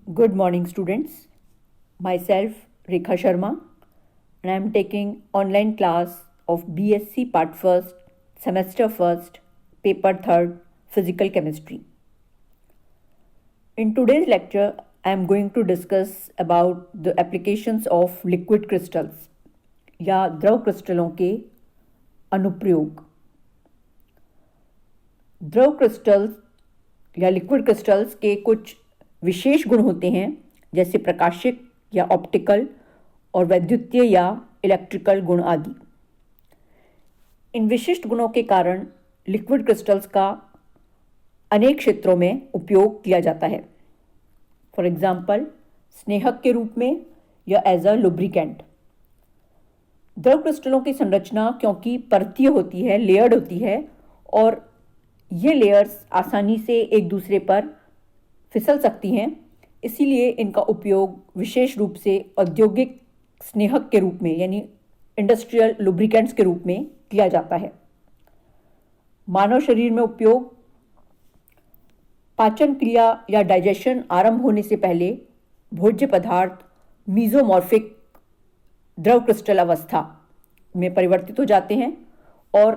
Good morning, students. Myself, Rekha Sharma, and I am taking online class of BSc Part 1st, Semester 1st, Paper 3rd, Physical Chemistry. In today's lecture, I am going to discuss about the applications of liquid crystals या द्रव क्रिस्टलों के अनुप्रयोग। द्रव crystals या liquid crystals के कुछ विशेष गुण होते हैं, जैसे प्रकाशिक या ऑप्टिकल और वैद्युतीय या इलेक्ट्रिकल गुण आदि। इन विशिष्ट गुणों के कारण लिक्विड क्रिस्टल्स का अनेक क्षेत्रों में उपयोग किया जाता है। फॉर एग्जाम्पल, स्नेहक के रूप में या एज अ लुब्रिकेंट। द्रव क्रिस्टलों की संरचना क्योंकि परतीय होती है, लेयर्ड होती है, और ये लेयर्स आसानी से एक दूसरे पर फिसल सकती हैं, इसीलिए इनका उपयोग विशेष रूप से औद्योगिक स्नेहक के रूप में यानी इंडस्ट्रियल लुब्रिकेंट्स के रूप में किया जाता है। मानव शरीर में उपयोग पाचन क्रिया या डाइजेशन आरंभ होने से पहले भोज्य पदार्थ मीजोमॉर्फिक द्रव क्रिस्टल अवस्था में परिवर्तित हो जाते हैं, और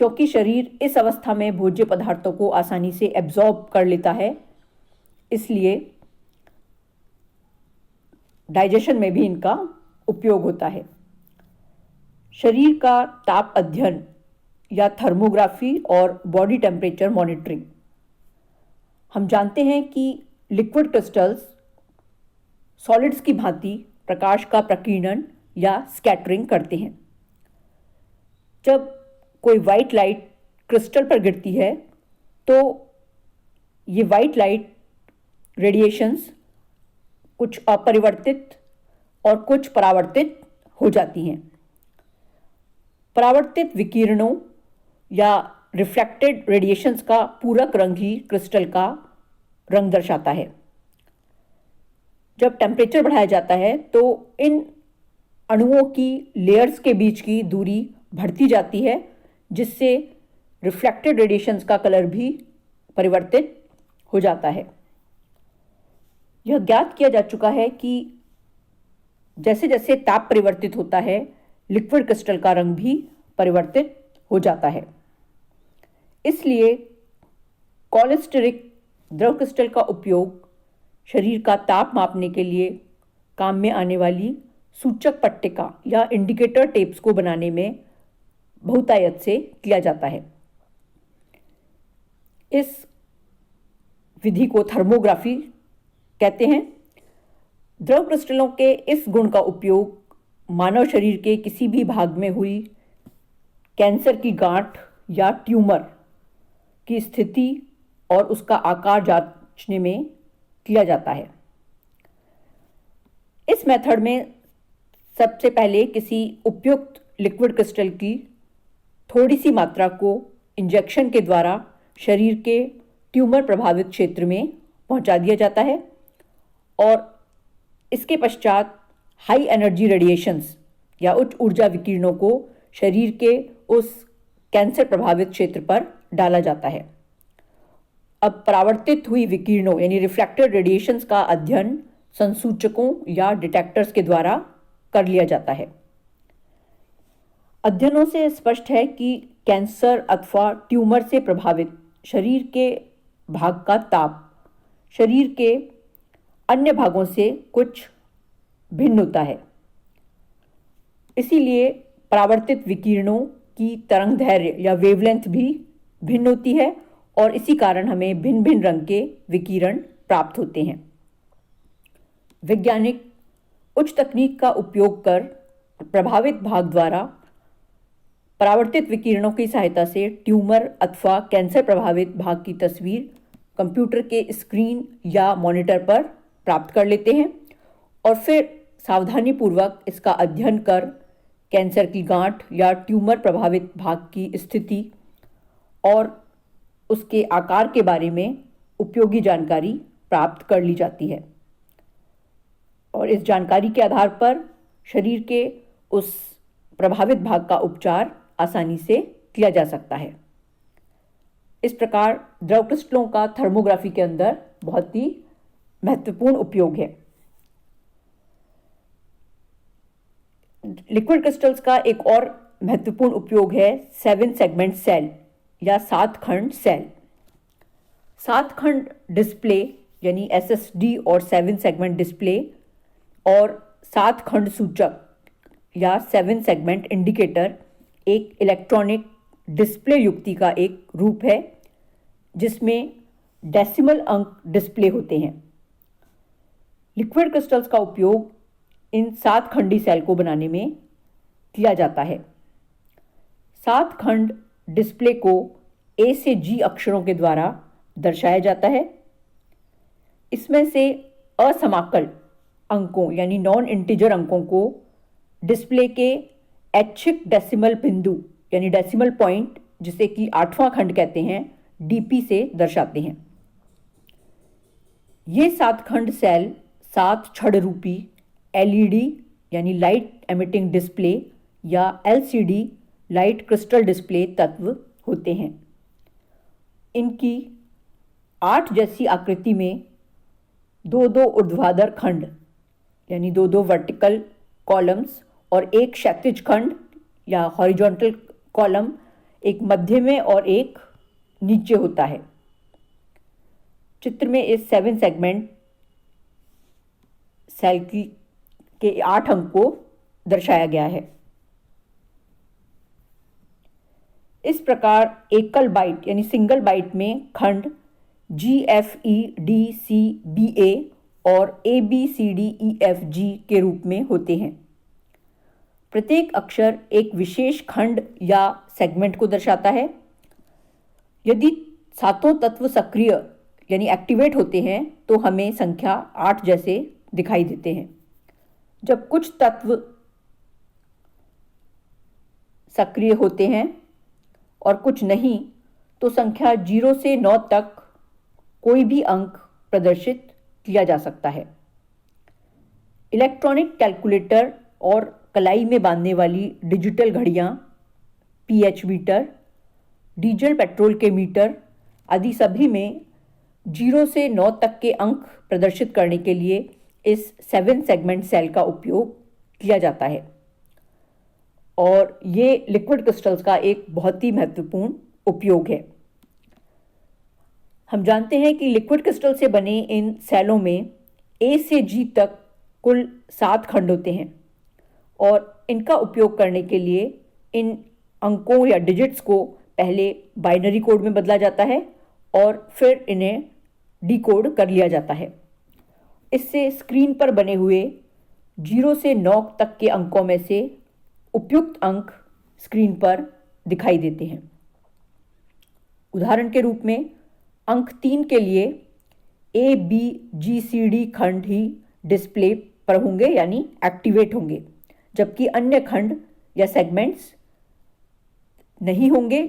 क्योंकि शरीर इस अवस्था में भोज्य पदार्थों को आसानी से एब्जॉर्ब कर लेता है, इसलिए डाइजेशन में भी इनका उपयोग होता है। शरीर का ताप अध्ययन या थर्मोग्राफी और बॉडी टेम्परेचर मॉनिटरिंग। हम जानते हैं कि लिक्विड क्रिस्टल्स सॉलिड्स की भांति प्रकाश का प्रकीर्णन या स्कैटरिंग करते हैं। जब कोई वाइट लाइट क्रिस्टल पर गिरती है तो ये वाइट लाइट रेडिएशंस कुछ अपरिवर्तित और कुछ परावर्तित हो जाती हैं। परावर्तित विकिरणों या रिफ्लेक्टेड रेडिएशंस का पूरक रंग ही क्रिस्टल का रंग दर्शाता है। जब टेम्परेचर बढ़ाया जाता है तो इन अणुओं की लेयर्स के बीच की दूरी बढ़ती जाती है, जिससे रिफ्लेक्टेड रेडिएशंस का कलर भी परिवर्तित हो जाता है। यह ज्ञात किया जा चुका है कि जैसे जैसे ताप परिवर्तित होता है, लिक्विड क्रिस्टल का रंग भी परिवर्तित हो जाता है। इसलिए कॉलेस्टेरिक द्रव क्रिस्टल का उपयोग शरीर का ताप मापने के लिए काम में आने वाली सूचक पट्टिका या इंडिकेटर टेप्स को बनाने में बहुतायत से किया जाता है। इस विधि को थर्मोग्राफी कहते हैं। द्रव क्रिस्टलों के इस गुण का उपयोग मानव शरीर के किसी भी भाग में हुई कैंसर की गांठ या ट्यूमर की स्थिति और उसका आकार जांचने में किया जाता है। इस मेथड में सबसे पहले किसी उपयुक्त लिक्विड क्रिस्टल की थोड़ी सी मात्रा को इंजेक्शन के द्वारा शरीर के ट्यूमर प्रभावित क्षेत्र में पहुंचा दिया जाता है, और इसके पश्चात हाई एनर्जी रेडिएशंस या उच्च ऊर्जा विकिरणों को शरीर के उस कैंसर प्रभावित क्षेत्र पर डाला जाता है। अब परावर्तित हुई विकिरणों यानी रिफ्लेक्टेड रेडिएशंस का अध्ययन संसूचकों या डिटेक्टर्स के द्वारा कर लिया जाता है। अध्ययनों से स्पष्ट है कि कैंसर अथवा ट्यूमर से प्रभावित शरीर के भाग का ताप शरीर के अन्य भागों से कुछ भिन्न होता है। इसीलिए परावर्तित विकिरणों की तरंग दैर्घ्य या वेवलेंथ भी भिन्न होती है, और इसी कारण हमें भिन्न भिन्न रंग के विकिरण प्राप्त होते हैं। वैज्ञानिक उच्च तकनीक का उपयोग कर प्रभावित भाग द्वारा परावर्तित विकिरणों की सहायता से ट्यूमर अथवा कैंसर प्रभावित भाग की तस्वीर कंप्यूटर के स्क्रीन या मॉनिटर पर प्राप्त कर लेते हैं, और फिर सावधानीपूर्वक इसका अध्ययन कर कैंसर की गांठ या ट्यूमर प्रभावित भाग की स्थिति और उसके आकार के बारे में उपयोगी जानकारी प्राप्त कर ली जाती है, और इस जानकारी के आधार पर शरीर के उस प्रभावित भाग का उपचार आसानी से किया जा सकता है। इस प्रकार द्रव क्रिस्टलों का थर्मोग्राफी के अंदर बहुत ही महत्वपूर्ण उपयोग है। लिक्विड क्रिस्टल्स का एक और महत्वपूर्ण उपयोग है 7 सेगमेंट सेल या 7 खंड सेल। 7 खंड डिस्प्ले यानी SSD और 7 सेगमेंट डिस्प्ले और 7 खंड सूचक या 7 सेगमेंट इंडिकेटर एक इलेक्ट्रॉनिक डिस्प्ले युक्ति का एक रूप है जिसमें डेसिमल अंक डिस्प्ले होते हैं। लिक्विड क्रिस्टल्स का उपयोग इन 7 खंडी सेल को बनाने में किया जाता है। 7 खंड डिस्प्ले को A से G अक्षरों के द्वारा दर्शाया जाता है। इसमें से असमाकल अंकों यानी नॉन इंटीजर अंकों को डिस्प्ले के ऐच्छिक डेसिमल बिंदु यानी डेसिमल पॉइंट जिसे कि 8वां खंड कहते हैं DP से दर्शाते हैं। ये 7 खंड सेल 7 छड़ रूपी LED यानी लाइट एमिटिंग डिस्प्ले या LCD लाइट क्रिस्टल डिस्प्ले तत्व होते हैं। इनकी 8 जैसी आकृति में 2-2 ऊर्ध्वाधर खंड यानी 2-2 वर्टिकल कॉलम्स और एक क्षैतिज खंड या हॉरिजॉन्टल कॉलम एक मध्य में और एक नीचे होता है। चित्र में इस 7 सेगमेंट सेल के 8 अंक को दर्शाया गया है। इस प्रकार एकल बाइट यानी सिंगल बाइट में खंड GFEDCBA और ABCDEFG के रूप में होते हैं। प्रत्येक अक्षर एक विशेष खंड या सेगमेंट को दर्शाता है। यदि 7 तत्व सक्रिय यानी एक्टिवेट होते हैं तो हमें संख्या 8 जैसे दिखाई देते हैं। जब कुछ तत्व सक्रिय होते हैं और कुछ नहीं तो संख्या 0 से 9 तक कोई भी अंक प्रदर्शित किया जा सकता है। इलेक्ट्रॉनिक कैलकुलेटर और कलाई में बांधने वाली डिजिटल घड़ियां, pH मीटर, डीजल पेट्रोल के मीटर आदि सभी में 0 से 9 तक के अंक प्रदर्शित करने के लिए इस 7 सेगमेंट सेल का उपयोग किया जाता है और ये लिक्विड क्रिस्टल्स का एक बहुत ही महत्वपूर्ण उपयोग है। हम जानते हैं कि लिक्विड क्रिस्टल से बने इन सेलों में A से G तक कुल 7 खंड होते हैं और इनका उपयोग करने के लिए इन अंकों या डिजिट्स को पहले बाइनरी कोड में बदला जाता है और फिर इन्हें डिकोड कर लिया जाता है। इससे स्क्रीन पर बने हुए 0 से 9 तक के अंकों में से उपयुक्त अंक स्क्रीन पर दिखाई देते हैं। उदाहरण के रूप में अंक 3 के लिए ABGCD खंड ही डिस्प्ले पर होंगे यानी एक्टिवेट होंगे, जबकि अन्य खंड या सेगमेंट्स नहीं होंगे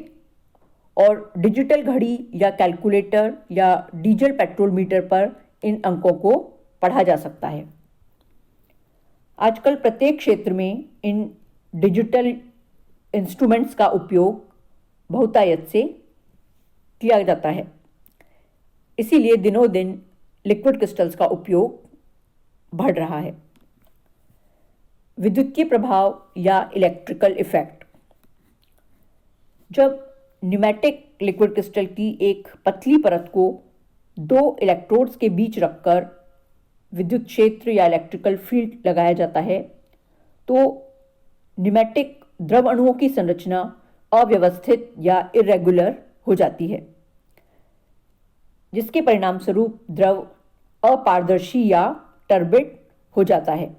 और डिजिटल घड़ी या कैलकुलेटर या डीजल पेट्रोल मीटर पर इन अंकों को पढ़ा जा सकता है। आजकल प्रत्येक क्षेत्र में इन डिजिटल इंस्ट्रूमेंट्स का उपयोग बहुतायत से किया जाता है। इसीलिए दिनों दिन लिक्विड क्रिस्टल्स का उपयोग बढ़ रहा है। विद्युतीय प्रभाव या इलेक्ट्रिकल इफेक्ट। जब न्यूमेटिक लिक्विड क्रिस्टल की एक पतली परत को 2 इलेक्ट्रोड्स के बीच रखकर विद्युत क्षेत्र या इलेक्ट्रिकल फील्ड लगाया जाता है तो न्यूमेटिक द्रव अणुओं की संरचना अव्यवस्थित या इरेगुलर हो जाती है, जिसके परिणाम स्वरूप द्रव अपारदर्शी या टर्बिड हो जाता है।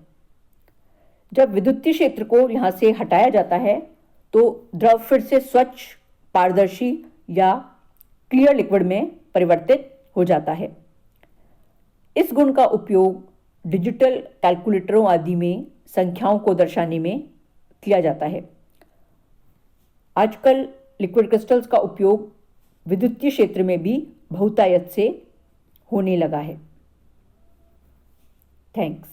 जब विद्युतीय क्षेत्र को यहाँ से हटाया जाता है तो द्रव फिर से स्वच्छ, पारदर्शी या क्लियर लिक्विड में परिवर्तित हो जाता है। इस गुण का उपयोग डिजिटल कैलकुलेटरों आदि में संख्याओं को दर्शाने में किया जाता है। आजकल लिक्विड क्रिस्टल्स का उपयोग विद्युतीय क्षेत्र में भी बहुतायत से होने लगा है। थैंक्स।